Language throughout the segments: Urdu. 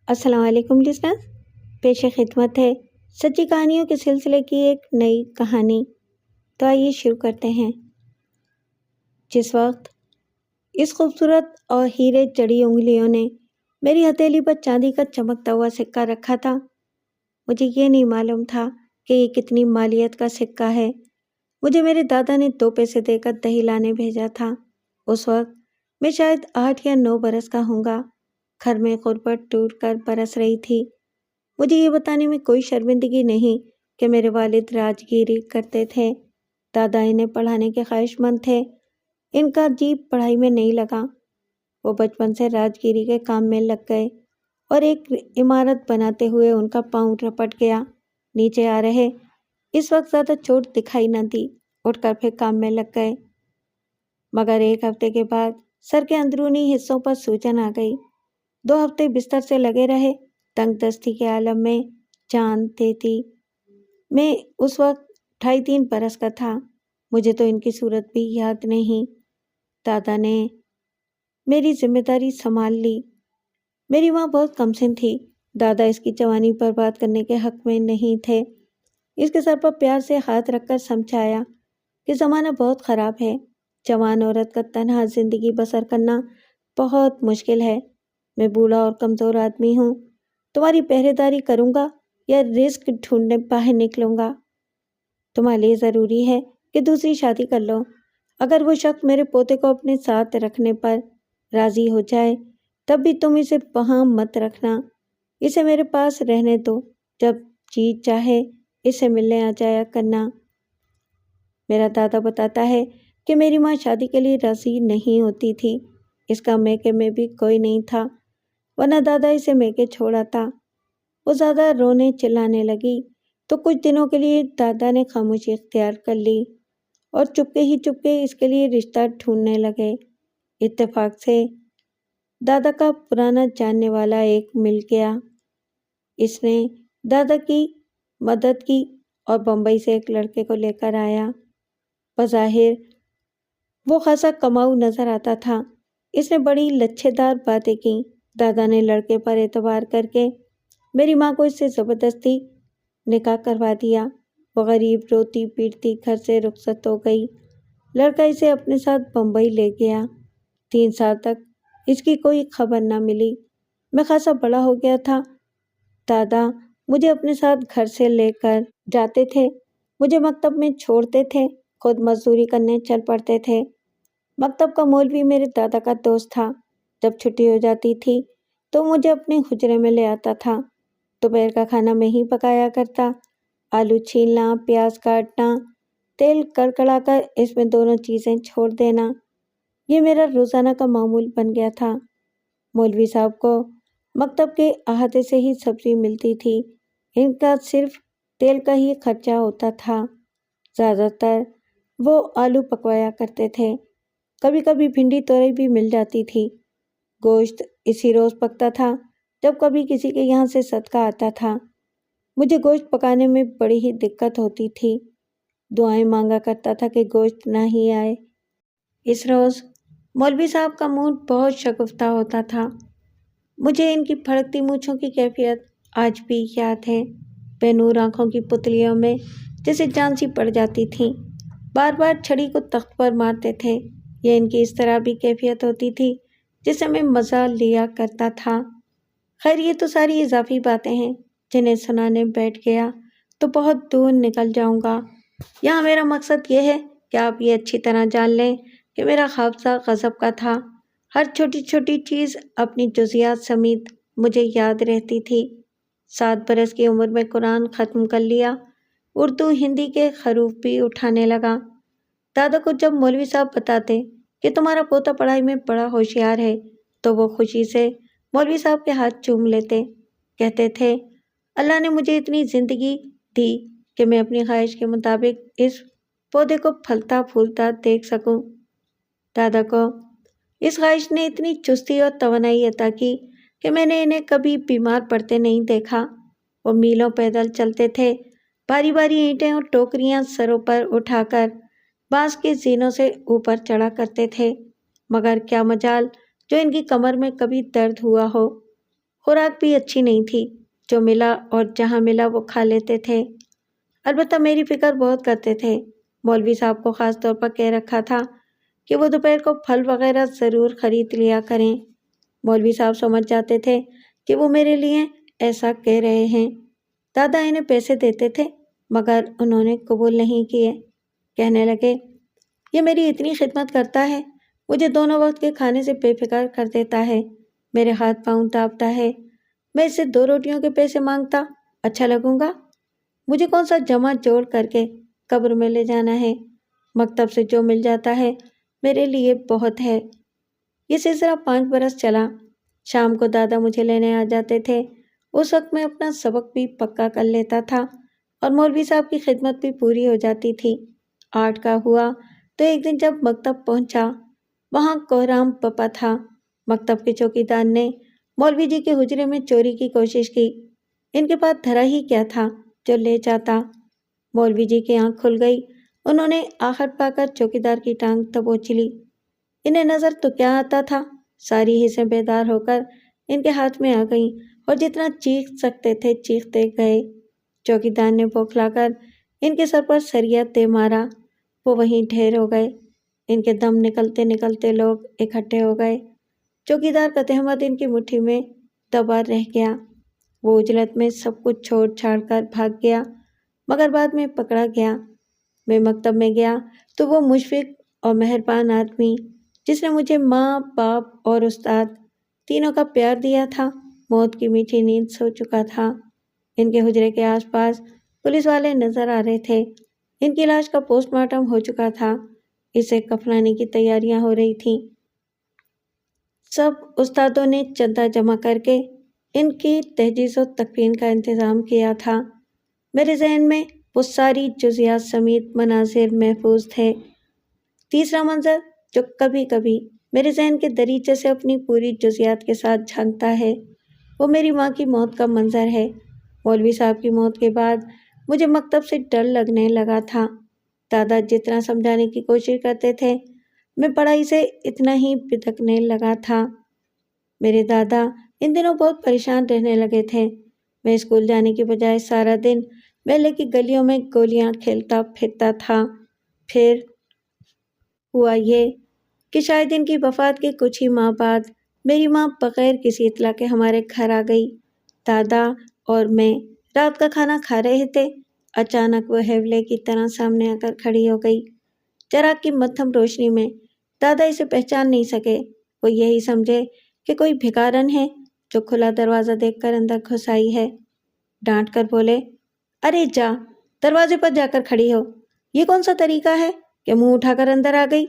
السلام علیکم لسنرز، پیش خدمت ہے سچی کہانیوں کے سلسلے کی ایک نئی کہانی۔ تو آئیے شروع کرتے ہیں۔ جس وقت اس خوبصورت اور ہیرے جڑی انگلیوں نے میری ہتھیلی پر چاندی کا چمکتا ہوا سکہ رکھا تھا، مجھے یہ نہیں معلوم تھا کہ یہ کتنی مالیت کا سکہ ہے۔ مجھے میرے دادا نے 2 پیسے دے کر دہی لانے بھیجا تھا۔ اس وقت میں شاید 8 یا 9 برس کا ہوں گا۔ گھر میں غربت ٹوٹ کر برس رہی تھی۔ مجھے یہ بتانے میں کوئی شرمندگی نہیں کہ میرے والد راجگیری کرتے تھے۔ دادا انہیں پڑھانے کے خواہش مند تھے۔ ان کا جی پڑھائی میں نہیں لگا۔ وہ بچپن سے راجگیری کے کام میں لگ گئے اور ایک عمارت بناتے ہوئے ان کا پاؤں رپٹ گیا۔ نیچے آ رہے اس وقت زیادہ چوٹ دکھائی نہ دی، اٹھ کر پھر کام میں لگ گئے۔ مگر 1 ہفتے کے بعد سر کے اندرونی حصوں پر سوجن آ گئی۔ 2 ہفتے بستر سے لگے رہے، تنگ دستی کے عالم میں جان دیتی۔ میں اس وقت 2.5-3 برس کا تھا۔ مجھے تو ان کی صورت بھی یاد نہیں۔ دادا نے میری ذمہ داری سنبھال لی۔ میری ماں بہت کمسن تھی۔ دادا اس کی جوانی برباد کرنے کے حق میں نہیں تھے۔ اس کے سر پر پیار سے ہاتھ رکھ کر سمجھایا کہ زمانہ بہت خراب ہے، جوان عورت کا تنہا زندگی بسر کرنا بہت مشکل ہے۔ میں بوڑھا اور کمزور آدمی ہوں، تمہاری پہرے داری کروں گا یا رزق ڈھونڈنے باہر نکلوں گا؟ تمہارے لیے ضروری ہے کہ دوسری شادی کر لو۔ اگر وہ شخص میرے پوتے کو اپنے ساتھ رکھنے پر راضی ہو جائے تب بھی تم اسے وہاں مت رکھنا، اسے میرے پاس رہنے دو، جب جی چاہے اسے ملنے آ جایا کرنا۔ میرا دادا بتاتا ہے کہ میری ماں شادی کے لیے راضی نہیں ہوتی تھی۔ اس کا میکے میں بھی کوئی نہیں تھا، ورنہ دادا اسے میکے چھوڑا تھا۔ وہ زیادہ رونے چلانے لگی تو کچھ دنوں کے لیے دادا نے خاموشی اختیار کر لی اور چپکے اس کے لیے رشتہ ڈھونڈنے لگے۔ اتفاق سے دادا کا پرانا جاننے والا ایک مل گیا۔ اس نے دادا کی مدد کی اور بمبئی سے ایک لڑکے کو لے کر آیا۔ بظاہر وہ خاصا کماؤ نظر آتا تھا۔ اس نے بڑی لچھے دار باتیں کیں۔ دادا نے لڑکے پر اعتبار کر کے میری ماں کو اس سے زبردستی نکاح کروا دیا۔ وہ غریب روتی پیٹتی گھر سے رخصت ہو گئی۔ لڑکا اسے اپنے ساتھ بمبئی لے گیا۔ 3 سال تک اس کی کوئی خبر نہ ملی۔ میں خاصا بڑا ہو گیا تھا۔ دادا مجھے اپنے ساتھ گھر سے لے کر جاتے تھے، مجھے مکتب میں چھوڑتے تھے، خود مزدوری کرنے چل پڑتے تھے۔ مکتب کا مولوی میرے دادا کا دوست تھا۔ جب چھٹی ہو جاتی تھی تو مجھے اپنے حجرے میں لے آتا تھا۔ دوپہر کا کھانا میں ہی پکایا کرتا۔ آلو چھیلنا، پیاز کاٹنا، تیل کڑکڑا کر اس میں دونوں چیزیں چھوڑ دینا، یہ میرا روزانہ کا معمول بن گیا تھا۔ مولوی صاحب کو مکتب کے احاطے سے ہی سبزی ملتی تھی۔ ان کا صرف تیل کا ہی خرچہ ہوتا تھا۔ زیادہ تر وہ آلو پکوایا کرتے تھے، کبھی کبھی بھنڈی توری بھی مل جاتی تھی۔ گوشت اسی روز پکتا تھا جب کبھی کسی کے یہاں سے صدقہ آتا تھا۔ مجھے گوشت پکانے میں بڑی ہی دقت ہوتی تھی۔ دعائیں مانگا کرتا تھا کہ گوشت نہ ہی آئے۔ اس روز مولوی صاحب کا موڈ بہت شگفتہ ہوتا تھا۔ مجھے ان کی پھڑکتی مونچھوں کی کیفیت آج بھی یاد ہے۔ بے نور آنکھوں کی پتلیوں میں جیسے جان سی پڑ جاتی تھی۔ بار بار چھڑی کو تخت پر مارتے تھے۔ یہ ان کی اس طرح بھی کیفیت ہوتی تھی جسے میں مزہ لیا کرتا تھا۔ خیر یہ تو ساری اضافی باتیں ہیں جنہیں سنانے بیٹھ گیا تو بہت دور نکل جاؤں گا۔ یہاں میرا مقصد یہ ہے کہ آپ یہ اچھی طرح جان لیں کہ میرا حافظہ غضب کا تھا۔ ہر چھوٹی چھوٹی چیز اپنی جزیات سمیت مجھے یاد رہتی تھی۔ 7 برس کی عمر میں قرآن ختم کر لیا، اردو ہندی کے حروف بھی اٹھانے لگا۔ دادا کو جب مولوی صاحب بتاتے کہ تمہارا پوتا پڑھائی میں بڑا ہوشیار ہے تو وہ خوشی سے مولوی صاحب کے ہاتھ چوم لیتے، کہتے تھے اللہ نے مجھے اتنی زندگی دی کہ میں اپنی خواہش کے مطابق اس پودے کو پھلتا پھولتا دیکھ سکوں۔ دادا کو اس خواہش نے اتنی چستی اور توانائی عطا کی کہ میں نے انہیں کبھی بیمار پڑتے نہیں دیکھا۔ وہ میلوں پیدل چلتے تھے، باری باری اینٹیں اور ٹوکریاں سروں پر اٹھا کر بانس کے زینوں سے اوپر چڑھا کرتے تھے، مگر کیا مجال جو ان کی کمر میں کبھی درد ہوا ہو۔ خوراک بھی اچھی نہیں تھی، جو ملا اور جہاں ملا وہ کھا لیتے تھے۔ البتہ میری فکر بہت کرتے تھے۔ مولوی صاحب کو خاص طور پر کہہ رکھا تھا کہ وہ دوپہر کو پھل وغیرہ ضرور خرید لیا کریں۔ مولوی صاحب سمجھ جاتے تھے کہ وہ میرے لیے ایسا کہہ رہے ہیں۔ دادا انہیں پیسے دیتے تھے مگر انہوں نے قبول نہیں کیے۔ کہنے لگے، یہ میری اتنی خدمت کرتا ہے، مجھے دونوں وقت کے کھانے سے بے فکر کر دیتا ہے، میرے ہاتھ پاؤں دابتا ہے، میں اس سے 2 روٹیوں کے پیسے مانگتا اچھا لگوں گا؟ مجھے کون سا جمع جوڑ کر کے قبر میں لے جانا ہے؟ مکتب سے جو مل جاتا ہے میرے لیے بہت ہے۔ یہ سلسلہ 5 برس چلا۔ شام کو دادا مجھے لینے آ جاتے تھے۔ اس وقت میں اپنا سبق بھی پکا کر لیتا تھا اور مولوی صاحب کی خدمت بھی پوری ہو جاتی تھی۔ 8 کا ہوا تو ایک دن جب مکتب پہنچا، وہاں کوہرام پپا تھا۔ مکتب کے چوکیدار نے مولوی جی کے حجرے میں چوری کی کوشش کی۔ ان کے پاس دھرا ہی کیا تھا جو لے جاتا؟ مولوی جی کی آنکھ کھل گئی۔ انہوں نے آخر پا کر چوکیدار کی ٹانگ دبوچ لی۔ انہیں نظر تو کیا آتا تھا، ساری حصیں بیدار ہو کر ان کے ہاتھ میں آ گئیں اور جتنا چیخ سکتے تھے چیختے گئے۔ چوکیدار نے بوکھلا کر ان کے سر پر سریا دے مارا۔ وہ وہیں ڈھیر ہو گئے۔ ان کے دم نکلتے نکلتے لوگ اکٹھے ہو گئے۔ چوکیدار کا تہمت ان کی مٹھی میں دبا رہ گیا۔ وہ اجلت میں سب کچھ چھوڑ چھاڑ کر بھاگ گیا مگر بعد میں پکڑا گیا۔ میں مکتب میں گیا تو وہ مشفق اور مہربان آدمی جس نے مجھے ماں، باپ اور استاد تینوں کا پیار دیا تھا، موت کی میٹھی نیند سو چکا تھا۔ ان کے حجرے کے آس پاس پولیس والے نظر آ رہے تھے۔ ان کی لاش کا پوسٹ مارٹم ہو چکا تھا، اسے کفنانے کی تیاریاں ہو رہی تھیں۔ سب استادوں نے چندہ جمع کر کے ان کی تجہیز و تکفین کا انتظام کیا تھا۔ میرے ذہن میں وہ ساری جزیات سمیت مناظر محفوظ تھے۔ تیسرا منظر جو کبھی کبھی میرے ذہن کے دریچے سے اپنی پوری جزیات کے ساتھ جھانکتا ہے، وہ میری ماں کی موت کا منظر ہے۔ مولوی صاحب کی موت کے بعد مجھے مکتب سے ڈر لگنے لگا تھا۔ دادا جتنا سمجھانے کی کوشش کرتے تھے، میں پڑھائی سے اتنا ہی بھٹکنے لگا تھا۔ میرے دادا ان دنوں بہت پریشان رہنے لگے تھے۔ میں اسکول جانے کی بجائے سارا دن محلے کی گلیوں میں گولیاں کھیلتا پھرتا تھا۔ پھر ہوا یہ کہ شاید ان کی وفات کے کچھ ہی ماہ بعد میری ماں بغیر کسی اطلاع کے ہمارے گھر آ گئی۔ دادا اور میں رات کا کھانا کھا رہے تھے، اچانک وہ حیولے کی طرح سامنے آ کر کھڑی ہو گئی۔ چراغ کی مدھم روشنی میں دادا اسے پہچان نہیں سکے۔ وہ یہی سمجھے کہ کوئی بھکارن ہے جو کھلا دروازہ دیکھ کر اندر گھس آئی ہے۔ ڈانٹ کر بولے، ارے جا، دروازے پر جا کر کھڑی ہو، یہ کون سا طریقہ ہے کہ منہ اٹھا کر اندر آ گئی؟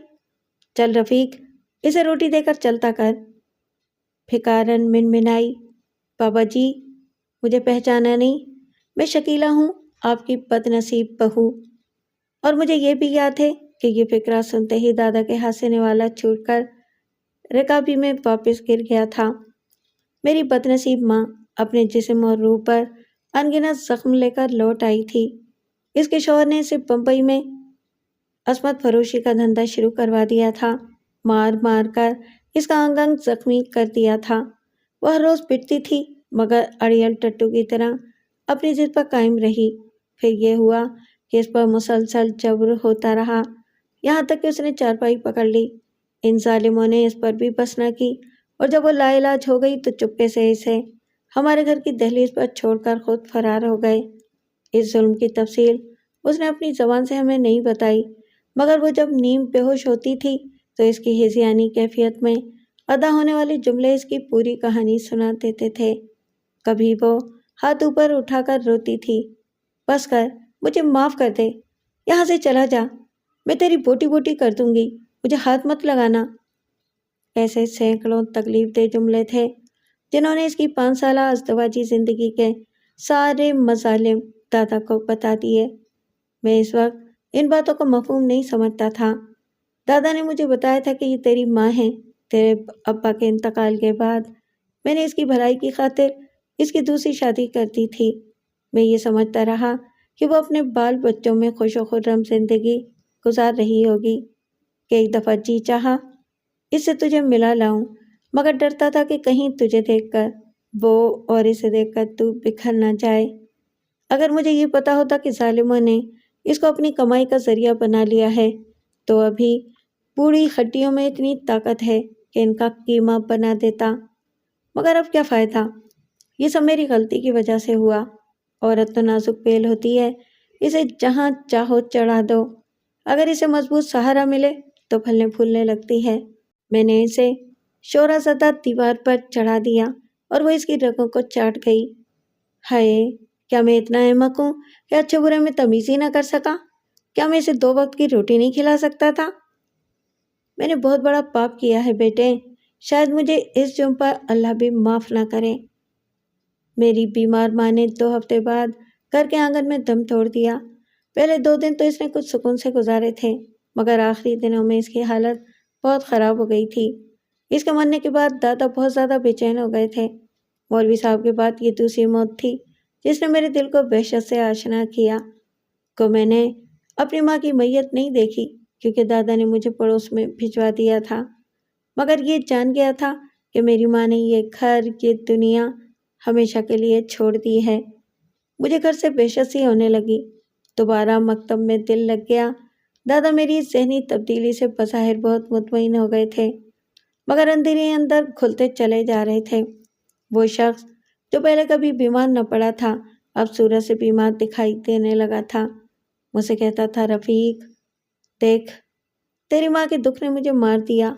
چل رفیق، اسے روٹی دے کر چلتا کر۔ بھکارن منمنائی، بابا جی، مجھے پہچانا نہیں؟ میں شکیلہ ہوں، آپ کی بد نصیب بہو۔ اور مجھے یہ بھی یاد ہے کہ یہ فکرہ سنتے ہی دادا کے ہاتھ سے نوالا چھوٹ کر رکابی میں واپس گر گیا تھا۔ میری بد نصیب ماں اپنے جسم اور روح پر انگنت زخم لے کر لوٹ آئی تھی۔ اس کے شوہر نے اسے بمبئی میں عصمت فروشی کا دھندا شروع کروا دیا تھا، مار مار کر اس کا انگ انگ زخمی کر دیا تھا۔ وہ ہر روز پٹتی تھی مگر اڑیل ٹٹو کی طرح اپنی ضد پر قائم رہی۔ پھر یہ ہوا کہ اس پر مسلسل جبر ہوتا رہا، یہاں تک کہ اس نے چارپائی پکڑ لی۔ ان ظالموں نے اس پر بھی بس نہ کی اور جب وہ لا علاج ہو گئی تو چپکے سے اسے ہمارے گھر کی دہلیز پر چھوڑ کر خود فرار ہو گئے۔ اس ظلم کی تفصیل اس نے اپنی زبان سے ہمیں نہیں بتائی مگر وہ جب نیم بے ہوش ہوتی تھی تو اس کی ہذیانی کیفیت میں ادا ہونے والے جملے اس کی پوری کہانی سنا دیتے تھے۔ کبھی وہ ہاتھ اوپر اٹھا کر روتی تھی، بس کر، مجھے معاف کر دے، یہاں سے چلا جا، میں تیری بوٹی بوٹی کر دوں گی، مجھے ہاتھ مت لگانا۔ ایسے سینکڑوں تکلیف دہ جملے تھے جنہوں نے اس کی 5 سالہ ازدواجی زندگی کے سارے مظالم دادا کو بتا دیے۔ میں اس وقت ان باتوں کو مفہوم نہیں سمجھتا تھا۔ دادا نے مجھے بتایا تھا کہ یہ تیری ماں ہے، تیرے ابا کے انتقال کے بعد میں نے اس کی بھلائی کی خاطر اس کی دوسری شادی کر دی تھی۔ میں یہ سمجھتا رہا کہ وہ اپنے بال بچوں میں خوش و خرم زندگی گزار رہی ہوگی کہ ایک دفعہ جی چاہا اس سے تجھے ملا لاؤں، مگر ڈرتا تھا کہ کہیں تجھے دیکھ کر وہ اور اسے دیکھ کر تو بکھر نہ جائے۔ اگر مجھے یہ پتا ہوتا کہ ظالموں نے اس کو اپنی کمائی کا ذریعہ بنا لیا ہے تو ابھی بوڑھی ہڈیوں میں اتنی طاقت ہے کہ ان کا قیمہ بنا دیتا، مگر اب کیا فائدہ؟ یہ سب میری غلطی کی وجہ سے ہوا۔ عورت تو نازک بیل ہوتی ہے، اسے جہاں چاہو چڑھا دو، اگر اسے مضبوط سہارا ملے تو پھلنے پھولنے لگتی ہے۔ میں نے اسے شورا زدہ دیوار پر چڑھا دیا اور وہ اس کی رگوں کو چاٹ گئی۔ ہائے، کیا میں اتنا احمق ہوں کہ اچھے برے میں تمیز ہی نہ کر سکا؟ کیا میں اسے 2 وقت کی روٹی نہیں کھلا سکتا تھا؟ میں نے بہت بڑا پاپ کیا ہے بیٹے، شاید مجھے اس جرم پر اللہ بھی معاف نہ کرے۔ میری بیمار ماں نے 2 ہفتے بعد گھر کے آنگن میں دم توڑ دیا۔ پہلے 2 دن تو اس نے کچھ سکون سے گزارے تھے، مگر آخری دنوں میں اس کی حالت بہت خراب ہو گئی تھی۔ اس کے مرنے کے بعد دادا بہت زیادہ بے چین ہو گئے تھے۔ مولوی صاحب کے بعد یہ دوسری موت تھی جس نے میرے دل کو وحشت سے آشنا کیا۔ میں نے اپنی ماں کی میت نہیں دیکھی کیونکہ دادا نے مجھے پڑوس میں بھجوا دیا تھا، مگر یہ جان گیا تھا کہ میری ماں نے یہ گھر، یہ دنیا ہمیشہ کے لیے چھوڑ دی ہے۔ مجھے گھر سے وحشت سی ہونے لگی۔ دوبارہ مکتب میں دل لگ گیا۔ دادا میری اس ذہنی تبدیلی سے بظاہر بہت مطمئن ہو گئے تھے، مگر اندر اندر کھلتے چلے جا رہے تھے۔ وہ شخص جو پہلے کبھی بیمار نہ پڑا تھا اب صورت سے بیمار دکھائی دینے لگا تھا۔ مجھ سے کہتا تھا، رفیق دیکھ، تیری ماں کے دکھ نے مجھے مار دیا۔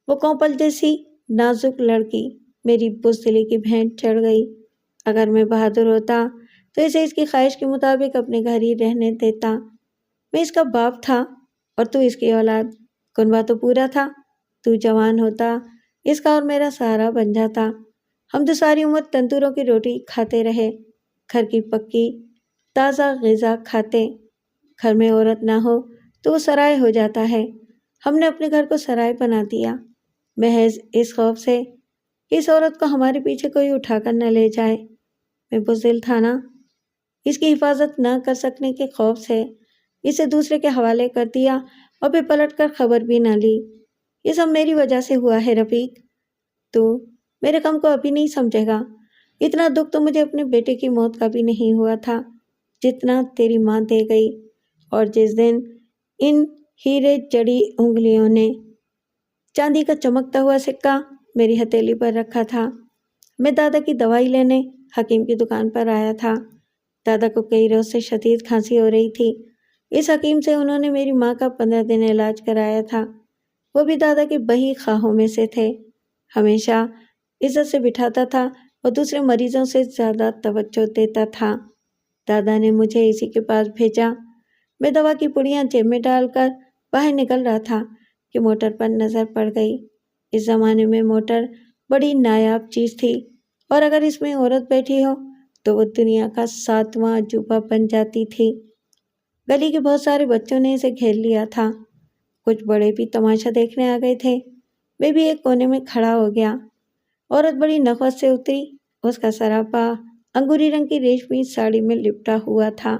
وہ کونپل جیسی نازک لڑکی میری بزدلی کی بھینٹ چڑھ گئی۔ اگر میں بہادر ہوتا تو اسے اس کی خواہش کے مطابق اپنے گھر ہی رہنے دیتا۔ میں اس کا باپ تھا اور تو اس کی اولاد، کنبہ تو پورا تھا۔ تو جوان ہوتا، اس کا اور میرا سہارا بن جاتا۔ ہم تو ساری عمر تندوروں کی روٹی کھاتے رہے، گھر کی پکی تازہ غذا کھاتے۔ گھر میں عورت نہ ہو تو وہ سرائے ہو جاتا ہے۔ ہم نے اپنے گھر کو سرائے بنا دیا، محض اس خوف سے کہ اس عورت کو ہمارے پیچھے کوئی اٹھا کر نہ لے جائے۔ میں بزدل تھا نا، اس کی حفاظت نہ کر سکنے کے خوف سے اسے دوسرے کے حوالے کر دیا اور پھر پلٹ کر خبر بھی نہ لی۔ یہ سب میری وجہ سے ہوا ہے رفیق، تو میرے غم کو ابھی نہیں سمجھے گا۔ اتنا دکھ تو مجھے اپنے بیٹے کی موت کا بھی نہیں ہوا تھا جتنا تیری ماں دے گئی، اور جس دن ان ہیرے جڑی انگلیوں نے چاندی کا چمکتا ہوا سکہ میری ہتھیلی پر رکھا تھا۔ میں دادا کی دوائی لینے حکیم کی دکان پر آیا تھا۔ دادا کو کئی روز سے شدید کھانسی ہو رہی تھی۔ اس حکیم سے انہوں نے میری ماں کا 15 دن علاج کرایا تھا۔ وہ بھی دادا کے بہی خواہوں میں سے تھے، ہمیشہ عزت سے بٹھاتا تھا اور دوسرے مریضوں سے زیادہ توجہ دیتا تھا۔ دادا نے مجھے اسی کے پاس بھیجا۔ میں دوا کی پڑیاں جیب میں ڈال کر باہر نکل رہا تھا کہ موٹر پر نظر پڑ گئی۔ اس زمانے میں موٹر بڑی نایاب چیز تھی، اور اگر اس میں عورت بیٹھی ہو تو وہ دنیا کا 7واں عجوبہ بن جاتی تھی۔ گلی کے بہت سارے بچوں نے اسے گھیر لیا تھا، کچھ بڑے بھی تماشا دیکھنے آ گئے تھے۔ میں بھی ایک کونے میں کھڑا ہو گیا۔ عورت بڑی نخوت سے اتری، اس کا سراپا انگوری رنگ کی ریشمی ساڑی میں لپٹا ہوا تھا۔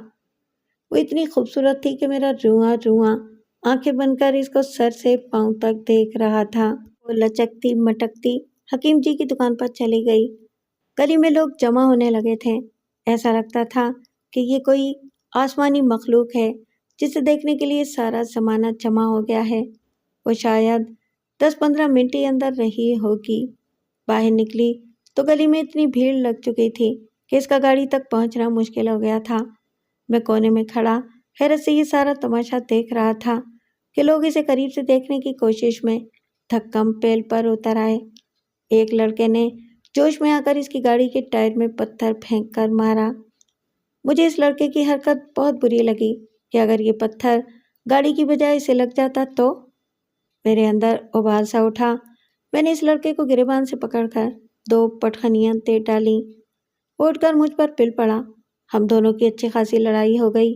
وہ اتنی خوبصورت تھی کہ میرا رواں رواں آنکھیں بن کر اس کو سر سے پاؤں تک دیکھ رہا تھا۔ وہ لچکتی مٹکتی حکیم جی کی دکان پر چلی گئی۔ گلی میں لوگ جمع ہونے لگے تھے۔ ایسا لگتا تھا کہ یہ کوئی آسمانی مخلوق ہے جسے دیکھنے کے لیے سارا زمانہ جمع ہو گیا ہے۔ وہ شاید 10-15 منٹ ہی اندر رہی ہوگی۔ باہر نکلی تو گلی میں اتنی بھیڑ لگ چکی تھی کہ اس کا گاڑی تک پہنچنا مشکل ہو گیا تھا۔ میں کونے میں کھڑا حیرت سے یہ سارا تماشا دیکھ رہا تھا کہ لوگ اسے قریب سے دیکھنے کی کوشش میں دھکم پیل پر اتر آئے۔ ایک لڑکے نے جوش میں آ کر اس کی گاڑی کے ٹائر میں پتھر پھینک کر مارا۔ مجھے اس لڑکے کی حرکت بہت بری لگی کہ اگر یہ پتھر گاڑی کی بجائے اسے لگ جاتا تو۔ میرے اندر ابال سا اٹھا۔ میں نے اس لڑکے کو گریبان سے پکڑ کر 2 پٹخنیاں دے ڈالیں۔ وہ اٹھ کر مجھ پر پل پڑا۔ ہم دونوں کی اچھی خاصی لڑائی ہو گئی۔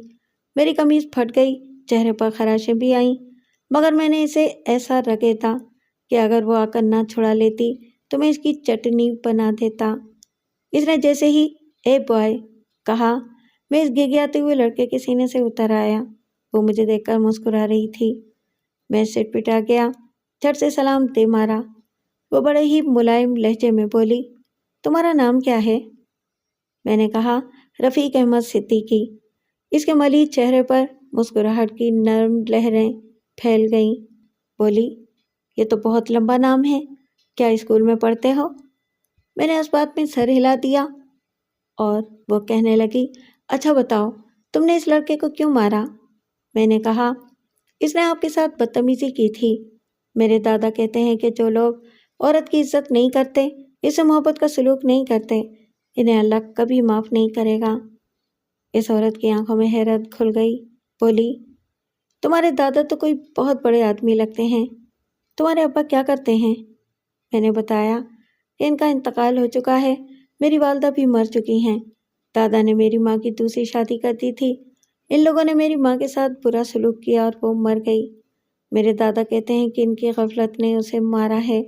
میری قمیض پھٹ گئی، چہرے پر خراشیں بھی آئیں، مگر میں نے اسے ایسا رگیدا کہ اگر وہ آ کر نہ چھڑا لیتی تو میں اس کی چٹنی بنا دیتا۔ اس نے جیسے ہی "اے بوائے" کہا، میں اس گھگیاتے ہوئے لڑکے کے سینے سے اتر آیا۔ وہ مجھے دیکھ کر مسکرا رہی تھی۔ میں سر پٹا گیا، جھٹ سے سلام دے مارا۔ وہ بڑے ہی ملائم لہجے میں بولی، تمہارا نام کیا ہے؟ میں نے کہا رفیق احمد صدیقی۔ اس کے ملیح چہرے پر مسکراہٹ کی نرم لہریں پھیل گئیں۔ بولی یہ تو بہت لمبا نام ہے، کیا اسکول میں پڑھتے ہو؟ میں نے اس بات میں سر ہلا دیا اور وہ کہنے لگی اچھا بتاؤ تم نے اس لڑکے کو کیوں مارا؟ میں نے کہا اس نے آپ کے ساتھ بدتمیزی کی تھی۔ میرے دادا کہتے ہیں کہ جو لوگ عورت کی عزت نہیں کرتے، اس سے محبت کا سلوک نہیں کرتے، انہیں اللہ کبھی معاف نہیں کرے گا۔ اس عورت کی آنکھوں میں حیرت کھل گئی۔ بولی تمہارے دادا تو کوئی بہت بڑے آدمی لگتے ہیں، تمہارے ابا کیا کرتے ہیں؟ میں نے بتایا کہ ان کا انتقال ہو چکا ہے، میری والدہ بھی مر چکی ہیں، دادا نے میری ماں کی دوسری شادی کر دی تھی، ان لوگوں نے میری ماں کے ساتھ برا سلوک کیا اور وہ مر گئی۔ میرے دادا کہتے ہیں کہ ان کی غفلت نے اسے مارا ہے،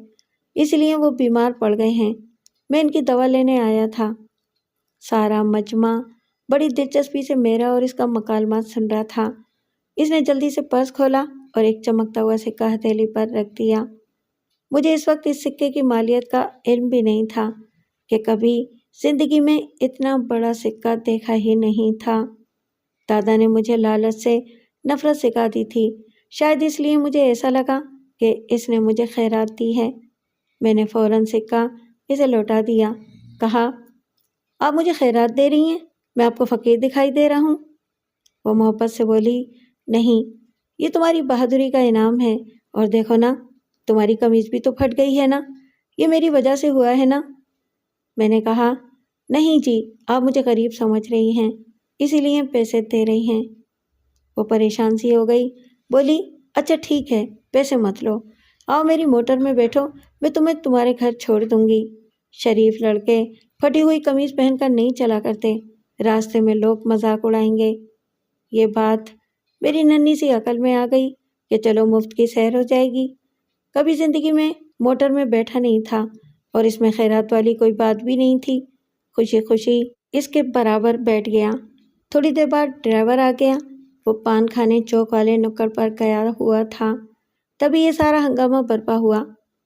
اس لیے وہ بیمار پڑ گئے ہیں، میں ان کی دوا لینے آیا تھا۔ سارا مجمع بڑی دلچسپی سے میرا اور اس کا مکالمات سن رہا تھا۔ اس نے جلدی سے پرس کھولا اور ایک چمکتا ہوا سکہ ہتھیلی پر رکھ دیا۔ مجھے اس وقت اس سکے کی مالیت کا علم بھی نہیں تھا کہ کبھی زندگی میں اتنا بڑا سکہ دیکھا ہی نہیں تھا۔ دادا نے مجھے لالچ سے نفرت سکھا دی تھی، شاید اس لیے مجھے ایسا لگا کہ اس نے مجھے خیرات دی ہے۔ میں نے فوراً سکہ اسے لوٹا دیا، کہا آپ مجھے خیرات دے رہی ہیں؟ میں آپ کو فقیر دکھائی دے رہا ہوں؟ وہ محبت سے بولی نہیں، یہ تمہاری بہادری کا انعام ہے، اور دیکھو نا تمہاری قمیض بھی تو پھٹ گئی ہے نا، یہ میری وجہ سے ہوا ہے نا؟ میں نے کہا نہیں جی، آپ مجھے غریب سمجھ رہی ہیں اسی لیے پیسے دے رہی ہیں۔ وہ پریشان سی ہو گئی، بولی اچھا ٹھیک ہے، پیسے مت لو، آؤ میری موٹر میں بیٹھو، میں تمہیں تمہارے گھر چھوڑ دوں گی۔ شریف لڑکے پھٹی ہوئی قمیض پہن کر نہیں چلا کرتے، راستے میں لوگ مذاق اڑائیں گے۔ یہ بات میری ننھی سی عقل میں آ گئی کہ چلو مفت کی سیر ہو جائے گی۔ کبھی زندگی میں موٹر میں بیٹھا نہیں تھا اور اس میں خیرات والی کوئی بات بھی نہیں تھی۔ خوشی خوشی اس کے برابر بیٹھ گیا۔ تھوڑی دیر بعد ڈرائیور آ گیا، وہ پان کھانے چوک والے نکڑ پر گیا ہوا تھا، تبھی یہ سارا ہنگامہ برپا ہوا۔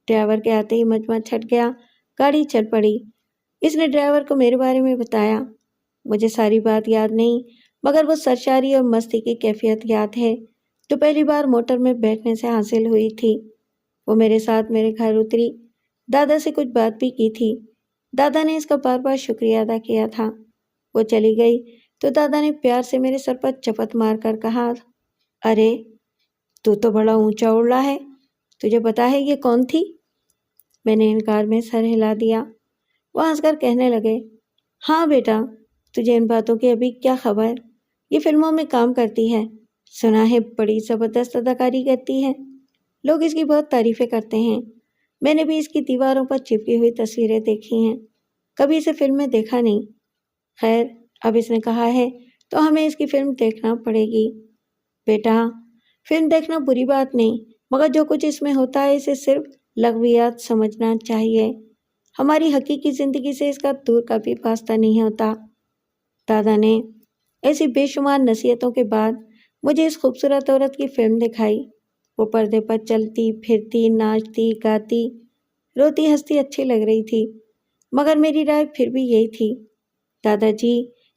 ڈرائیور کے آتے ہی مجمع چھٹ گیا، گاڑی چل پڑی۔ اس نے ڈرائیور کو میرے بارے میں بتایا۔ مجھے ساری بات یاد نہیں، مگر وہ سرشاری اور مستی کی کیفیت یاد ہے جو پہلی بار موٹر میں بیٹھنے سے حاصل ہوئی تھی۔ وہ میرے ساتھ میرے گھر اتری، دادا سے کچھ بات بھی کی تھی۔ دادا نے اس کا بار بار شکریہ ادا کیا تھا۔ وہ چلی گئی تو دادا نے پیار سے میرے سر پر چپت مار کر کہا ارے تو بڑا اونچا اڑ رہا ہے، تجھے پتا ہے یہ کون تھی؟ میں نے انکار میں سر ہلا دیا۔ وہ ہنس کر کہنے لگے ہاں بیٹا، تجھے ان باتوں کی ابھی کیا خبر؟ یہ فلموں میں کام کرتی ہے، سنا ہے بڑی زبردست اداکاری کرتی ہے، لوگ اس کی بہت تعریفیں کرتے ہیں۔ میں نے بھی اس کی دیواروں پر چپکی ہوئی تصویریں دیکھی ہیں، کبھی اسے فلم میں دیکھا نہیں۔ خیر اب اس نے کہا ہے تو ہمیں اس کی فلم دیکھنا پڑے گی۔ بیٹا فلم دیکھنا بری بات نہیں، مگر جو کچھ اس میں ہوتا ہے اسے صرف لغویات سمجھنا چاہیے، ہماری حقیقی زندگی سے اس کا دور کا بھی واسطہ نہیں ہوتا۔ دادا نے ایسی بے شمار نصیحتوں کے بعد مجھے اس خوبصورت عورت کی فلم دکھائی۔ وہ پردے پر چلتی پھرتی، ناچتی گاتی، روتی ہنستی اچھی لگ رہی تھی، مگر میری رائے پھر بھی یہی تھی دادا جی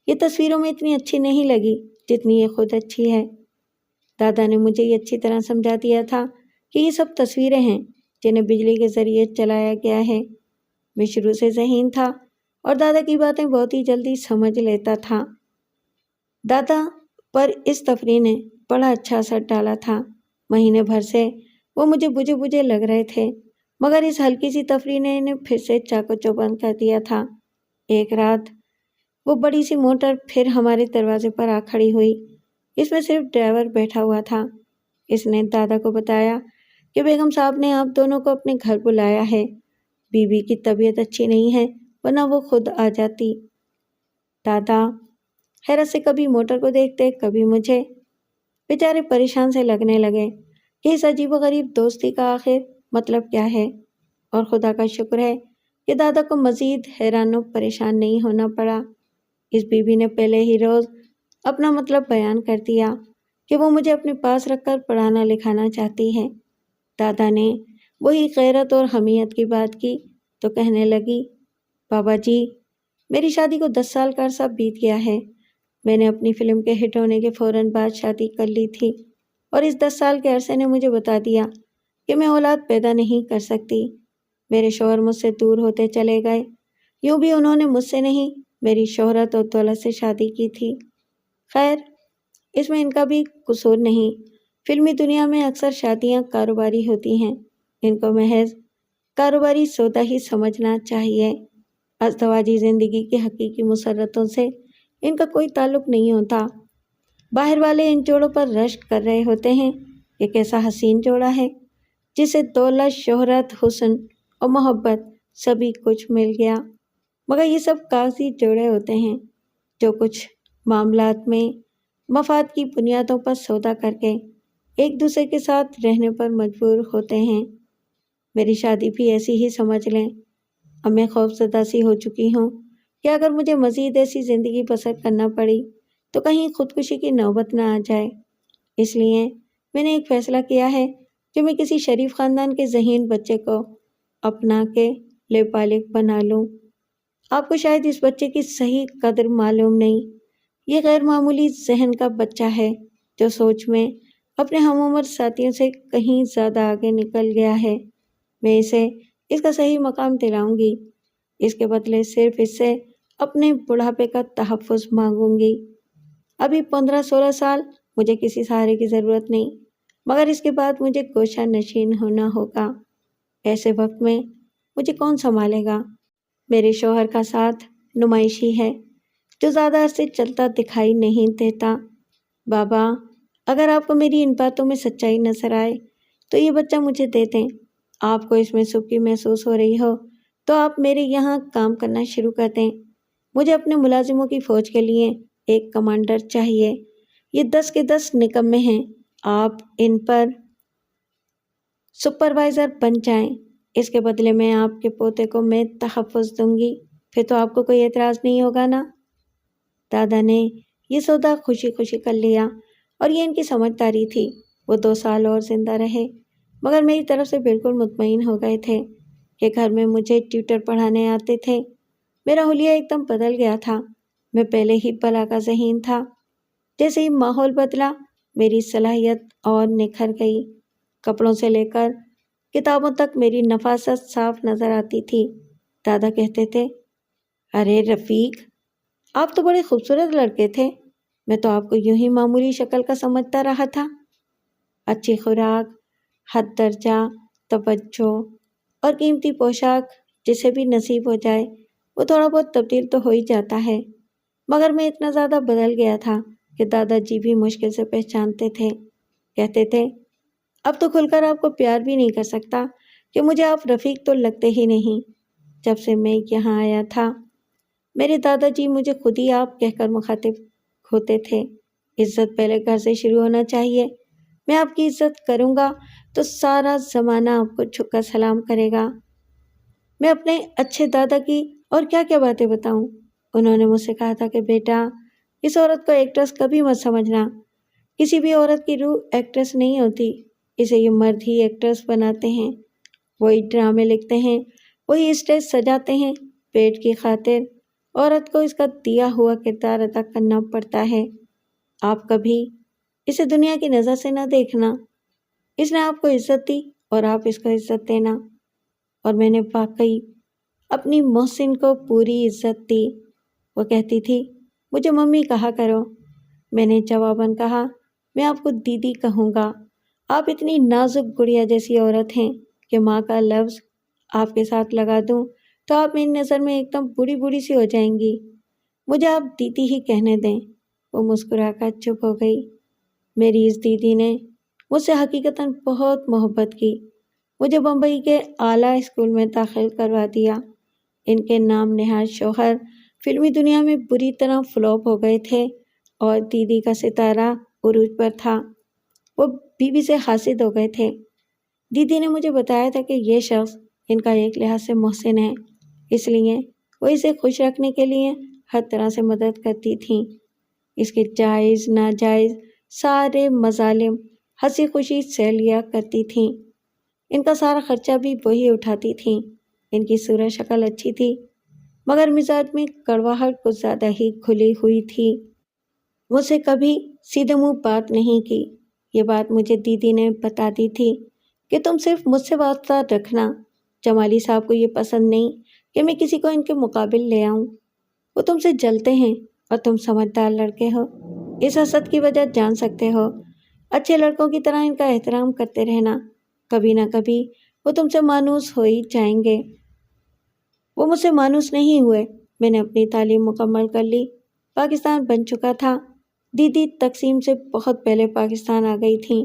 یہ تصویروں میں اتنی اچھی نہیں لگی جتنی یہ خود اچھی ہے۔ دادا نے مجھے یہ اچھی طرح سمجھا دیا تھا کہ یہ سب تصویریں ہیں جنہیں بجلی کے ذریعے چلایا گیا ہے۔ میں شروع سے ذہین تھا اور دادا کی باتیں بہت ہی جلدی سمجھ لیتا تھا۔ دادا پر اس تفریح نے بڑا اچھا اثر ڈالا تھا۔ مہینے بھر سے وہ مجھے بجھے بجھے لگ رہے تھے، مگر اس ہلکی سی تفریح نے انہیں پھر سے چاقو چوبند کر دیا تھا۔ ایک رات وہ بڑی سی موٹر پھر ہمارے دروازے پر آ کھڑی ہوئی۔ اس میں صرف ڈرائیور بیٹھا ہوا تھا۔ اس نے دادا کو بتایا کہ بیگم صاحب نے آپ دونوں کو اپنے گھر بلایا ہے، بیوی کی طبیعت اچھی نہیں ہے ورنہ وہ خود آ جاتی۔ دادا حیرت سے کبھی موٹر کو دیکھتے کبھی مجھے، بیچارے پریشان سے لگنے لگے کہ اس عجیب و غریب دوستی کا آخر مطلب کیا ہے، اور خدا کا شکر ہے کہ دادا کو مزید حیران و پریشان نہیں ہونا پڑا۔ اس بیوی نے پہلے ہی روز اپنا مطلب بیان کر دیا کہ وہ مجھے اپنے پاس رکھ کر پڑھانا لکھانا چاہتی ہے۔ دادا نے وہی غیرت اور حمیت کی بات کی تو کہنے لگی بابا جی، میری شادی کو 10 سال کا عرصہ بیت گیا ہے۔ میں نے اپنی فلم کے ہٹ ہونے کے فوراً بعد شادی کر لی تھی، اور اس 10 سال کے عرصے نے مجھے بتا دیا کہ میں اولاد پیدا نہیں کر سکتی۔ میرے شوہر مجھ سے دور ہوتے چلے گئے۔ یوں بھی انہوں نے مجھ سے نہیں، میری شہرت اور دولت سے شادی کی تھی۔ خیر، اس میں ان کا بھی قصور نہیں۔ فلمی دنیا میں اکثر شادیاں کاروباری ہوتی ہیں، ان کو محض کاروباری سودا ہی سمجھنا چاہیے۔ ازدواجی زندگی کی حقیقی مسرتوں سے ان کا کوئی تعلق نہیں ہوتا۔ باہر والے ان جوڑوں پر رشک کر رہے ہوتے ہیں کہ کیسا حسین جوڑا ہے، جسے دولت، شہرت، حسن اور محبت سبھی کچھ مل گیا، مگر یہ سب کاغذی جوڑے ہوتے ہیں جو کچھ معاملات میں مفاد کی بنیادوں پر سودا کر کے ایک دوسرے کے ساتھ رہنے پر مجبور ہوتے ہیں۔ میری شادی بھی ایسی ہی سمجھ لیں۔ اب میں خوفزدہ سی ہو چکی ہوں کہ اگر مجھے مزید ایسی زندگی بسر کرنا پڑی تو کہیں خودکشی کی نوبت نہ آ جائے۔ اس لیے میں نے ایک فیصلہ کیا ہے کہ میں کسی شریف خاندان کے ذہین بچے کو اپنا کے بالغ بنا لوں۔ آپ کو شاید اس بچے کی صحیح قدر معلوم نہیں۔ یہ غیر معمولی ذہن کا بچہ ہے جو سوچ میں اپنے ہم عمر ساتھیوں سے کہیں زیادہ آگے نکل گیا ہے۔ میں اسے اس کا صحیح مقام دلاؤں گی۔ اس کے بدلے صرف اس سے اپنے بڑھاپے کا تحفظ مانگوں گی۔ ابھی 15-16 سال مجھے کسی سہارے کی ضرورت نہیں، مگر اس کے بعد مجھے گوشہ نشین ہونا ہوگا۔ ایسے وقت میں مجھے کون سنبھالے گا؟ میرے شوہر کا ساتھ نمائشی ہے جو زیادہ عرصے چلتا دکھائی نہیں دیتا۔ بابا، اگر آپ کو میری ان باتوں میں سچائی نظر آئے تو یہ بچہ مجھے دے دیں۔ آپ کو اس میں سکی محسوس ہو رہی ہو تو آپ میرے یہاں کام کرنا شروع کر دیں۔ مجھے اپنے ملازموں کی فوج کے لیے ایک کمانڈر چاہیے۔ یہ 10 کے 10 نکمے ہیں۔ آپ ان پر سپروائزر بن جائیں۔ اس کے بدلے میں آپ کے پوتے کو میں تحفظ دوں گی۔ پھر تو آپ کو کوئی اعتراض نہیں ہوگا نا؟ دادا نے یہ سودا خوشی خوشی کر لیا، اور یہ ان کی سمجھداری تھی۔ وہ 2 سال اور زندہ رہے، مگر میری طرف سے بالکل مطمئن ہو گئے تھے کہ گھر میں مجھے ٹیوٹر پڑھانے آتے تھے۔ میرا حلیہ ایک دم بدل گیا تھا۔ میں پہلے ہی بلا کا ذہین تھا۔ جیسے ہی ماحول بدلا، میری صلاحیت اور نکھر گئی۔ کپڑوں سے لے کر کتابوں تک میری نفاست صاف نظر آتی تھی۔ دادا کہتے تھے، ارے رفیق، آپ تو بڑے خوبصورت لڑکے تھے۔ میں تو آپ کو یوں ہی معمولی شکل کا سمجھتا رہا تھا۔ اچھی خوراک، حد درجہ، توجہ اور قیمتی پوشاک جسے بھی نصیب ہو جائے وہ تھوڑا بہت تبدیل تو ہو ہی جاتا ہے، مگر میں اتنا زیادہ بدل گیا تھا کہ دادا جی بھی مشکل سے پہچانتے تھے۔ کہتے تھے، اب تو کھل کر آپ کو پیار بھی نہیں کر سکتا کہ مجھے آپ رفیق تو لگتے ہی نہیں۔ جب سے میں یہاں آیا تھا میرے دادا جی مجھے خود ہی آپ کہہ کر مخاطب ہوتے تھے۔ عزت پہلے گھر سے شروع ہونا چاہیے۔ میں آپ کی عزت کروں گا تو سارا زمانہ آپ کو جھک کر سلام کرے گا۔ میں اپنے اچھے دادا کی اور کیا کیا باتیں بتاؤں۔ انہوں نے مجھ سے کہا تھا کہ بیٹا، اس عورت کو ایکٹریس کبھی مت سمجھنا۔ کسی بھی عورت کی روح ایکٹریس نہیں ہوتی، اسے یہ مرد ہی ایکٹریس بناتے ہیں۔ وہی ڈرامے لکھتے ہیں، وہی اسٹیج سجاتے ہیں۔ پیٹ کی خاطر عورت کو اس کا دیا ہوا کردار ادا کرنا پڑتا ہے۔ آپ کبھی اسے دنیا کی نظر سے نہ دیکھنا۔ اس نے آپ کو عزت دی اور آپ اس کو عزت دینا۔ اور میں نے واقعی اپنی محسن کو پوری عزت دی۔ وہ کہتی تھی، مجھے ممی کہا کرو۔ میں نے جواباً کہا، میں آپ کو دیدی کہوں گا۔ آپ اتنی نازک گڑیا جیسی عورت ہیں کہ ماں کا لفظ آپ کے ساتھ لگا دوں تو آپ میری نظر میں ایک دم بوڑھی بوڑھی سی ہو جائیں گی۔ مجھے آپ دیدی ہی کہنے دیں۔ وہ مسکرا کر چپ ہو گئی۔ میری اس دیدی نے مجھ سے حقیقتاً بہت محبت کی۔ مجھے بمبئی کے اعلیٰ اسکول میں داخل کروا دیا۔ ان کے نام نہاد شوہر فلمی دنیا میں بری طرح فلاپ ہو گئے تھے اور دیدی کا ستارہ عروج پر تھا۔ وہ بیوی سے حاسد ہو گئے تھے۔ دیدی نے مجھے بتایا تھا کہ یہ شخص ان کا ایک لحاظ سے محسن ہے، اس لیے وہ اسے خوش رکھنے کے لیے ہر طرح سے مدد کرتی تھیں۔ اس کے جائز ناجائز سارے مظالم ہنسی خوشی سہ لیا کرتی تھیں۔ ان کا سارا خرچہ بھی وہی اٹھاتی تھیں۔ ان کی صورت شکل اچھی تھی، مگر مزاج میں کڑواہٹ کچھ زیادہ ہی کھلی ہوئی تھی۔ مجھ سے کبھی سیدھے منہ بات نہیں کی۔ یہ بات مجھے دیدی نے بتا دی تھی کہ تم صرف مجھ سے واسطہ رکھنا، جمالی صاحب کو یہ پسند نہیں کہ میں کسی کو ان کے مقابل لے آؤں۔ وہ تم سے جلتے ہیں اور تم سمجھدار لڑکے ہو، اس حسد کی وجہ جان سکتے ہو۔ اچھے لڑکوں کی طرح ان کا احترام کرتے رہنا، کبھی نہ کبھی وہ تم سے مانوس ہو ہی جائیں گے۔ وہ مجھ سے مانوس نہیں ہوئے۔ میں نے اپنی تعلیم مکمل کر لی، پاکستان بن چکا تھا۔ دیدی تقسیم سے بہت پہلے پاکستان آ گئی تھیں،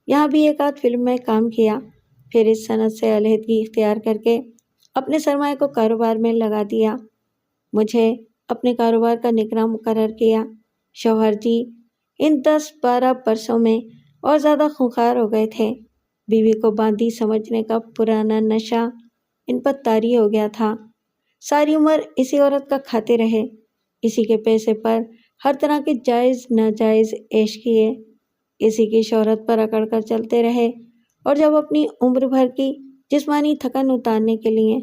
یہاں بھی ایک آدھ فلم میں کام کیا، پھر اس صنعت سے علیحدگی اختیار کر کے اپنے سرمایہ کو کاروبار میں لگا دیا۔ مجھے اپنے کاروبار کا نگراں مقرر کیا۔ شوہر جی ان 10-12 برسوں میں اور زیادہ خونخوار ہو گئے تھے۔ بیوی کو باندھی سمجھنے کا پرانا نشہ ان پر طاری ہو گیا تھا۔ ساری عمر اسی عورت کا کھاتے رہے، اسی کے پیسے پر ہر طرح کے جائز ناجائز عیش کیے، اسی کی شہرت پر اکڑ کر چلتے رہے، اور جب اپنی عمر بھر کی جسمانی تھکن اتارنے کے لیے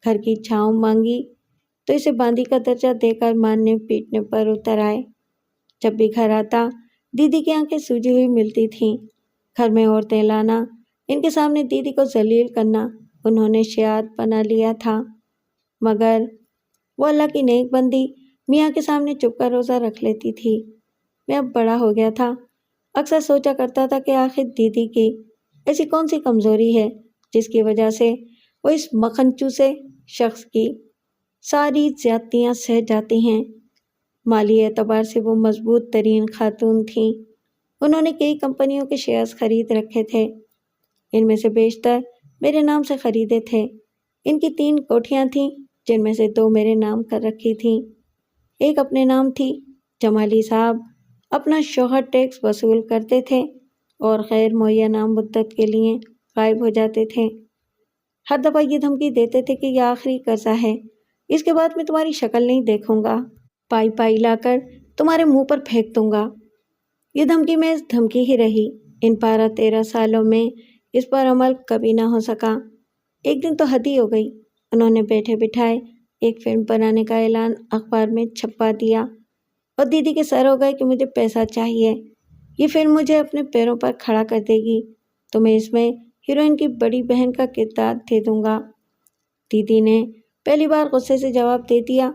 گھر کی چھاؤں مانگی تو اسے باندھی کا درجہ دے کر مارنے پیٹنے پر اتر آئے۔ جب بھی گھر آتا دیدی کی آنکھیں سوجی ہوئی ملتی تھیں۔ گھر میں عورتیں لانا، ان کے سامنے دیدی کو ذلیل کرنا انہوں نے شعار بنا لیا تھا، مگر وہ اللہ کی نیک بندی میاں کے سامنے چپ کر روزہ رکھ لیتی تھی۔ میں اب بڑا ہو گیا تھا، اکثر سوچا کرتا تھا کہ آخر دیدی کی ایسی کون سی کمزوری ہے جس کی وجہ سے وہ اس مکھن چوسے شخص کی ساری زیادتیاں سہ جاتی ہیں۔ مالی اعتبار سے وہ مضبوط ترین خاتون تھیں۔ انہوں نے کئی کمپنیوں کے شیئرز خرید رکھے تھے، ان میں سے بیشتر میرے نام سے خریدے تھے۔ ان کی 3 کوٹھیاں تھیں جن میں سے 2 میرے نام کر رکھی تھیں، ایک اپنے نام تھی۔ جمالی صاحب اپنا شوہر ٹیکس وصول کرتے تھے اور غیر معینہ مدت کے لیے غائب ہو جاتے تھے۔ ہر دفعہ یہ دھمکی دیتے تھے کہ یہ آخری قرضہ ہے، اس کے بعد میں تمہاری شکل نہیں دیکھوں گا، پائی پائی لا کر تمہارے منہ پر پھینک دوں گا۔ یہ دھمکی میں دھمکی ہی رہی۔ ان 12-13 سالوں میں اس پر عمل کبھی نہ ہو سکا۔ ایک دن تو حد ہی ہو گئی، انہوں نے بیٹھے بٹھائے ایک فلم بنانے کا اعلان اخبار میں چھپوا دیا اور دیدی کے سر ہو گئے کہ مجھے پیسہ چاہیے، یہ فلم مجھے اپنے پیروں پر کھڑا کر دے گی تو میں اس میں ہیروئن کی بڑی بہن کا کردار دے دوں گا۔ دیدی نے پہلی بار غصے سے جواب دے دیا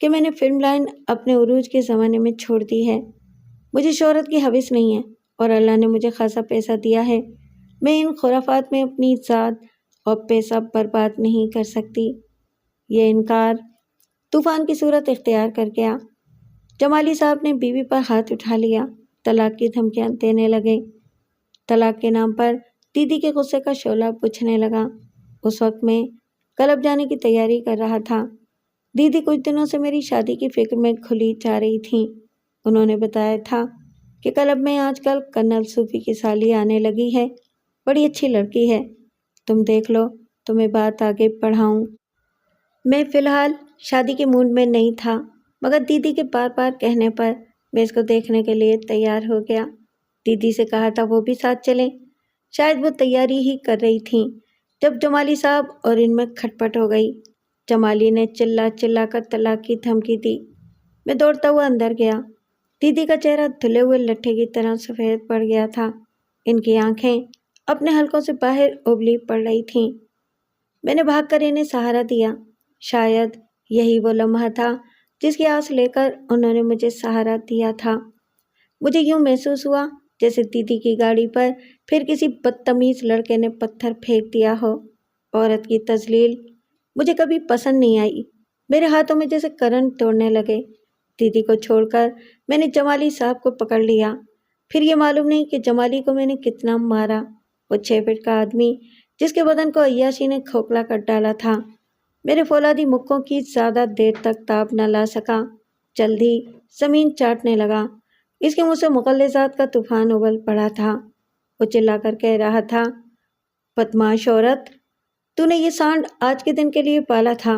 کہ میں نے فلم لائن اپنے عروج کے زمانے میں چھوڑ دی ہے، مجھے شہرت کی ہوس نہیں ہے اور اللہ نے مجھے خاصا پیسہ دیا ہے، میں ان خرافات میں اپنی ذات اور پیسہ برباد نہیں کر سکتی۔ یہ انکار طوفان کی صورت اختیار کر گیا۔ جمالی صاحب نے بیوی پر ہاتھ اٹھا لیا، طلاق کی دھمکیاں دینے لگے۔ طلاق کے نام پر دیدی کے غصے کا شعلہ بجھنے لگا۔ اس وقت میں کلب جانے کی تیاری کر رہا تھا۔ دیدی کچھ دنوں سے میری شادی کی فکر میں کھلی جا رہی تھیں۔ انہوں نے بتایا تھا کہ کلب میں آج کل کرنل صوفی کی سالی آنے لگی ہے، بڑی اچھی لڑکی ہے، تم دیکھ لو، تمہیں بات آگے بڑھاؤں۔ میں فی الحال شادی کے موڈ میں نہیں تھا، مگر دیدی کے بار بار کہنے پر میں اس کو دیکھنے کے لیے تیار ہو گیا۔ دیدی سے کہا تھا وہ بھی ساتھ چلیں، شاید وہ تیاری ہی کر رہی تھیں جب جمالی صاحب اور ان میں کھٹپٹ ہو گئی۔ جمالی نے چلا چلا کر طلاق کی دھمکی دی۔ میں دوڑتا ہوا اندر گیا۔ دیدی کا چہرہ دھلے ہوئے لٹھے کی طرح سفید پڑ گیا تھا، ان کی آنکھیں اپنے حلقوں سے باہر ابلی پڑ رہی تھیں۔ میں نے بھاگ کر انہیں سہارا دیا، شاید یہی وہ لمحہ تھا جس کی آس لے کر انہوں نے مجھے سہارا دیا تھا۔ مجھے یوں محسوس ہوا جیسے دیدی کی گاڑی پر پھر کسی بدتمیز لڑکے نے پتھر پھینک دیا ہو۔ عورت کی تذلیل مجھے کبھی پسند نہیں آئی، میرے ہاتھوں میں جیسے کرنٹ توڑنے لگے۔ دیدی کو چھوڑ کر میں نے جمالی صاحب کو پکڑ لیا، پھر یہ معلوم نہیں کہ جمالی کو میں نے کتنا مارا۔ وہ 6 فٹ کا آدمی جس کے بدن کو عیاشی نے کھوکھلا کر ڈالا تھا، میرے فولادی مکوں کی زیادہ دیر تک تاب نہ لا سکا، جلد ہی زمین چاٹنے لگا۔ اس کے منہ سے مغلظات کا طوفان ابل پڑا تھا۔ وہ چلا کر کہہ رہا تھا، بدمعاش عورت، تو نے یہ سانڈ آج کے دن کے لیے پالا تھا،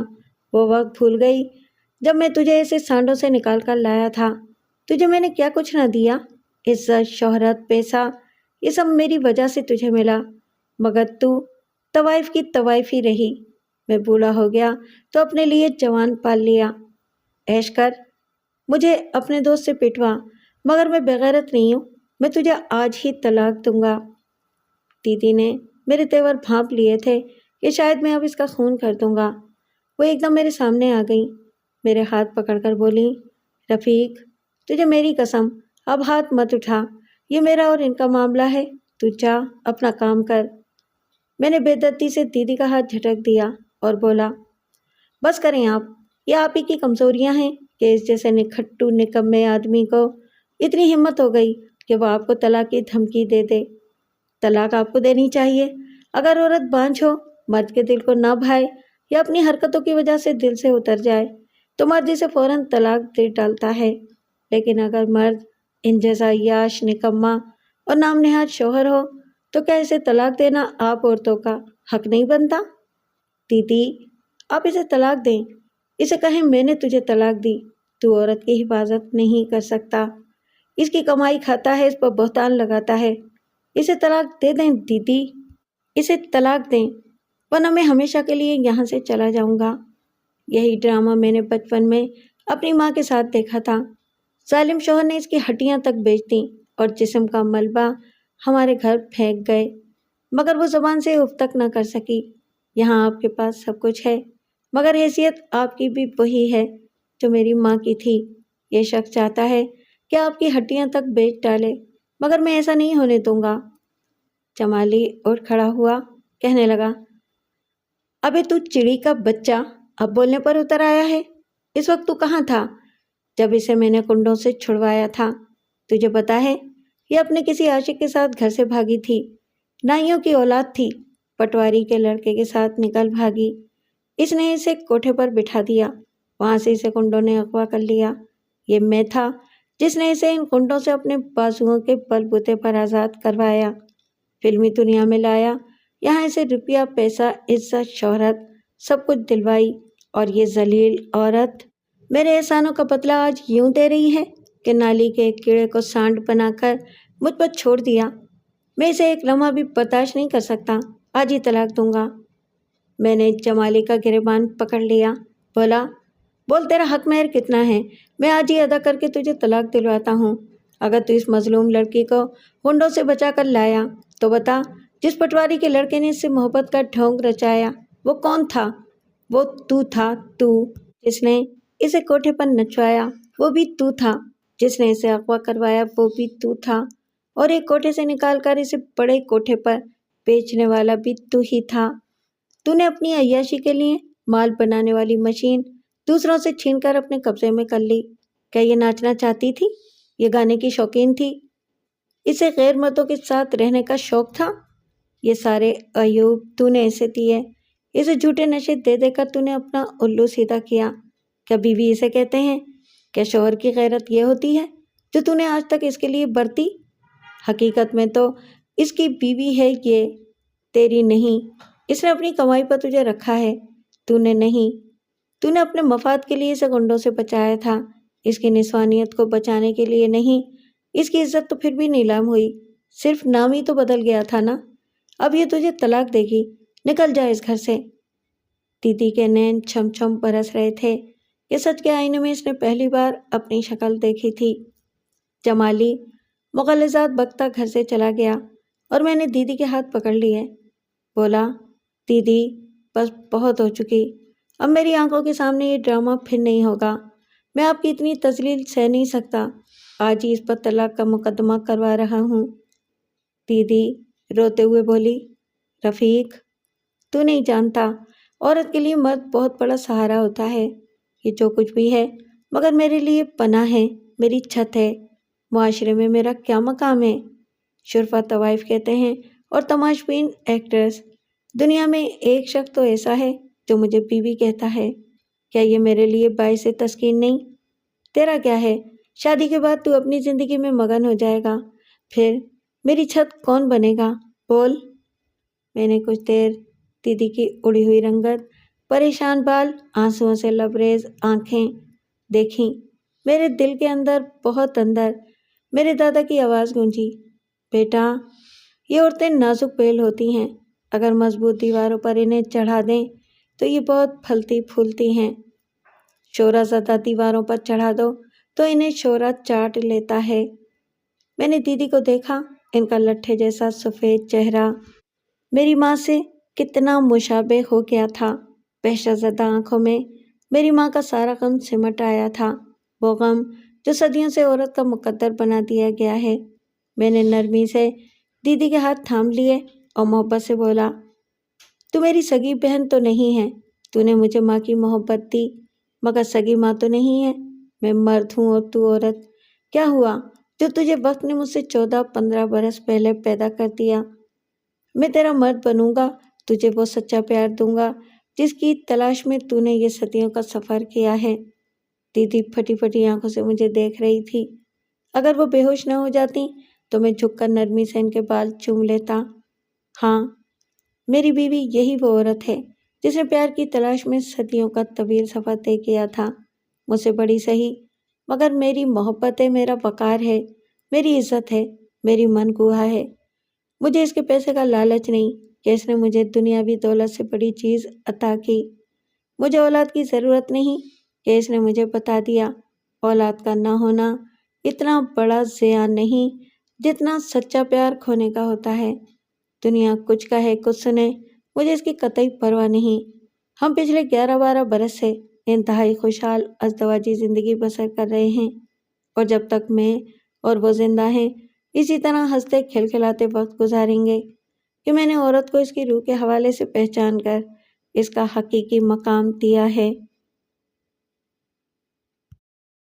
وہ وقت بھول گئی جب میں تجھے ایسے سانڈوں سے نکال کر لایا تھا۔ تجھے میں نے کیا کچھ نہ دیا، عزت، شہرت، پیسہ، یہ سب میری وجہ سے تجھے ملا، مگر تو طوائف کی طوائف ہی رہی۔ میں بوڑھا ہو گیا تو اپنے لیے جوان پال لیا۔ عیش کر، مجھے اپنے دوست سے پٹوا، مگر میں بغیرت نہیں ہوں، میں تجھے آج ہی طلاق دوں گا۔ دیدی نے میرے تیور بھانپ لیے تھے کہ شاید میں اب اس کا خون کر دوں گا۔ وہ ایک دم میرے سامنے آ گئی، میرے ہاتھ پکڑ کر بولی، رفیق، تجھے میری قسم، اب ہاتھ مت اٹھا، یہ میرا اور ان کا معاملہ ہے، تو جا اپنا کام کر۔ میں نے بے دردی سے دیدی کا ہاتھ جھٹک دیا اور بولا، بس کریں آپ، یہ آپ ہی کی کمزوریاں ہیں کہ اس جیسے نکھٹو نکمے آدمی کو اتنی ہمت ہو گئی کہ وہ آپ کو طلاق کی دھمکی دے دے۔ طلاق آپ کو دینی چاہیے۔ اگر عورت بانجھ ہو، مرد کے دل کو نہ بھائے یا اپنی حرکتوں کی وجہ سے دل سے اتر جائے تو مرد اسے فوراً طلاق دے ڈالتا ہے، لیکن اگر مرد ان جیسا عیاش، نکما اور نام نہاد شوہر ہو تو کیا اسے طلاق دینا آپ عورتوں کا حق نہیں بنتا؟ دیدی، آپ اسے طلاق دیں، اسے کہیں میں نے تجھے طلاق دی، تو عورت کی حفاظت نہیں کر سکتا، اس کی کمائی کھاتا ہے، اس پر بہتان لگاتا ہے، اسے طلاق دے دیں دیدی، اسے طلاق دیں، ورنہ میں ہمیشہ کے لیے یہاں سے چلا جاؤں گا۔ یہی ڈرامہ میں نے بچپن میں اپنی ماں کے ساتھ دیکھا تھا۔ ظالم شوہر نے اس کی ہڈیاں تک بیچ دیں اور جسم کا ملبہ ہمارے گھر پھینک گئے، مگر وہ زبان سے اف تک نہ کر سکی۔ یہاں آپ کے پاس سب کچھ ہے، مگر حیثیت آپ کی بھی وہی ہے جو میری ماں کی تھی۔ یہ شخص چاہتا ہے کہ آپ کی ہڈیاں تک بیچ ڈالے، مگر میں ایسا نہیں ہونے دوں گا۔ جمالی اٹھ کھڑا ہوا، کہنے لگا، ابے تو چڑی کا بچہ، اب بولنے پر اتر آیا ہے؟ اس وقت تو کہاں تھا جب اسے میں نے کنڈوں سے چھڑوایا تھا؟ تجھے پتا ہے یہ اپنے کسی عاشق کے ساتھ گھر سے بھاگی تھی، نائیوں کی اولاد تھی، پٹواری کے لڑکے کے ساتھ نکل بھاگی، اس نے اسے کوٹھے پر بٹھا دیا، وہاں سے اسے کنڈوں نے اغوا کر لیا۔ یہ میں تھا جس نے اسے ان کنڈوں سے اپنے بازوؤں کے بل بوتے پر آزاد کروایا، فلمی دنیا میں لایا، یہاں اسے روپیہ، پیسہ، عزت، شہرت سب کچھ دلوائی، اور یہ ذلیل عورت میرے احسانوں کا بدلہ آج یوں دے رہی ہے کہ نالی کے ایک کیڑے کو سانڈ بنا کر مجھ پر چھوڑ دیا۔ میں اسے ایک لمحہ بھی برداشت نہیں کر سکتا، آج ہی طلاق دوں گا۔ میں نے جمالی کا گریبان پکڑ لیا، بولا، بول تیرا حق مہر کتنا ہے، میں آج ہی ادا کر کے تجھے طلاق دلواتا ہوں۔ اگر تو اس مظلوم لڑکی کو ہنڈوں سے بچا کر لایا تو بتا، جس پٹواری کے لڑکے نے اس سے محبت کا ڈھونگ رچایا وہ کون تھا؟ وہ تو تھا، تو جس نے اسے کوٹھے پر نچوایا وہ بھی تو تھا، جس نے اسے اغوا کروایا وہ بھی تو تھا، اور ایک کوٹھے سے نکال کر اسے بڑے کوٹھے پر بیچنے والا بھی تو ہی تھا۔ تو نے اپنی عیاشی کے لیے مال بنانے والی مشین دوسروں سے چھین کر اپنے قبضے میں کر لی۔ کیا یہ ناچنا چاہتی تھی؟ یہ گانے کی شوقین تھی؟ اسے غیر مردوں کے ساتھ رہنے کا شوق تھا؟ یہ سارے عیوب تو نے اسے دیے، اسے جھوٹے نشے دے دے کر تو نے اپنا الو سیدھا کیا۔ کیا بیوی اسے کہتے ہیں؟ کیا شوہر کی غیرت یہ ہوتی ہے جو تو نے آج تک اس کے لیے برتی؟ حقیقت میں تو اس کی بیوی ہے یہ، تیری نہیں۔ اس نے اپنی کمائی پر تجھے رکھا ہے، تو نے نہیں۔ تو نے اپنے مفاد کے لیے اسے گنڈوں سے بچایا تھا، اس کی نسوانیت کو بچانے کے لیے نہیں۔ اس کی عزت تو پھر بھی نیلام ہوئی، صرف نام ہی تو بدل گیا تھا نا۔ اب یہ تجھے طلاق دے گی، نکل جا اس گھر سے۔ دیدی کے نین چھم چھم برس رہے تھے کہ سچ کے آئینے میں اس نے پہلی بار اپنی شکل دیکھی تھی۔ جمالی مغلظات بکتا گھر سے چلا گیا اور میں نے دیدی کے ہاتھ پکڑ لیے، بولا، دیدی بس بہت ہو چکی، اب میری آنکھوں کے سامنے یہ ڈرامہ پھر نہیں ہوگا، میں آپ کی اتنی تذلیل سہ نہیں سکتا، آج ہی اس پر طلاق کا مقدمہ کروا رہا ہوں۔ دیدی روتے ہوئے بولی، رفیق، تو نہیں جانتا، عورت کے لیے مرد بہت بڑا سہارا ہوتا ہے، یہ جو کچھ بھی ہے مگر میرے لیے پناہ ہے، میری چھت ہے، معاشرے میں میرا کیا مقام ہے؟ شرفا طوائف کہتے ہیں اور تماش بین ایکٹرز، دنیا میں ایک شخص تو ایسا ہے جو مجھے بیوی کہتا ہے، کیا یہ میرے لیے باعث تسکین نہیں؟ تیرا کیا ہے؟ شادی کے بعد تو اپنی زندگی میں مگن ہو جائے گا، پھر میری چھت کون بنے گا؟ بول۔ میں نے کچھ دیر دیدی کی اڑی ہوئی رنگت، پریشان بال، آنسوؤں سے لبریز آنکھیں دیکھیں۔ میرے دل کے اندر، بہت اندر، میرے دادا کی آواز گونجی، بیٹا، یہ عورتیں نازک بیل ہوتی ہیں، اگر مضبوط دیواروں پر انہیں چڑھا دیں تو یہ بہت پھلتی پھولتی ہیں، شورا زیادہ دیواروں پر چڑھا دو تو انہیں شورا چاٹ لیتا ہے۔ میں نے دیدی کو دیکھا، ان کا لٹھے جیسا سفید چہرہ میری ماں سے کتنا مشابہ ہو گیا تھا۔ وحشت زدہ آنکھوں میں میری ماں کا سارا غم سمٹ آیا تھا، وہ غم جو صدیوں سے عورت کا مقدر بنا دیا گیا ہے۔ میں نے نرمی سے دیدی کے ہاتھ تھام لیے اور محبت سے بولا، تو میری سگی بہن تو نہیں ہے، تو نے مجھے ماں کی محبت دی، مگر سگی ماں تو نہیں ہے۔ میں مرد ہوں اور تو عورت۔ کیا ہوا جو تجھے وقت نے مجھ سے 14-15 برس پہلے پیدا کر دیا؟ میں تیرا مرد بنوں گا، تجھے وہ سچا پیار دوں گا جس کی تلاش میں تو نے یہ صدیوں کا سفر کیا ہے۔ دیدی پھٹی پھٹی آنکھوں سے مجھے دیکھ رہی تھی۔ اگر وہ بے ہوش نہ ہو جاتی تو میں جھک کر نرمی سے ان کے بال چوم لیتا۔ ہاں، میری بیوی یہی وہ عورت ہے جس نے پیار کی تلاش میں صدیوں کا طویل سفر طے کیا تھا۔ مجھ سے بڑی سہی، مگر میری محبت ہے، میرا وقار ہے، میری عزت ہے، میری من گوہا ہے۔ مجھے اس کے پیسے کا لالچ نہیں کہ اس نے مجھے دنیاوی دولت سے بڑی چیز عطا کی۔ مجھے اولاد کی ضرورت نہیں کہ اس نے مجھے بتا دیا۔ اولاد کا نہ ہونا اتنا بڑا زیاں نہیں جتنا سچا پیار کھونے کا ہوتا ہے۔ دنیا کچھ کہے کچھ سنے، مجھے اس کی قطعی پرواہ نہیں۔ ہم پچھلے 11-12 برس سے انتہائی خوشحال ازدواجی زندگی بسر کر رہے ہیں، اور جب تک میں اور وہ زندہ ہیں اسی طرح ہنستے کھلکھلاتے وقت گزاریں گے کہ میں نے عورت کو اس کی روح کے حوالے سے پہچان کر اس کا حقیقی مقام دیا ہے۔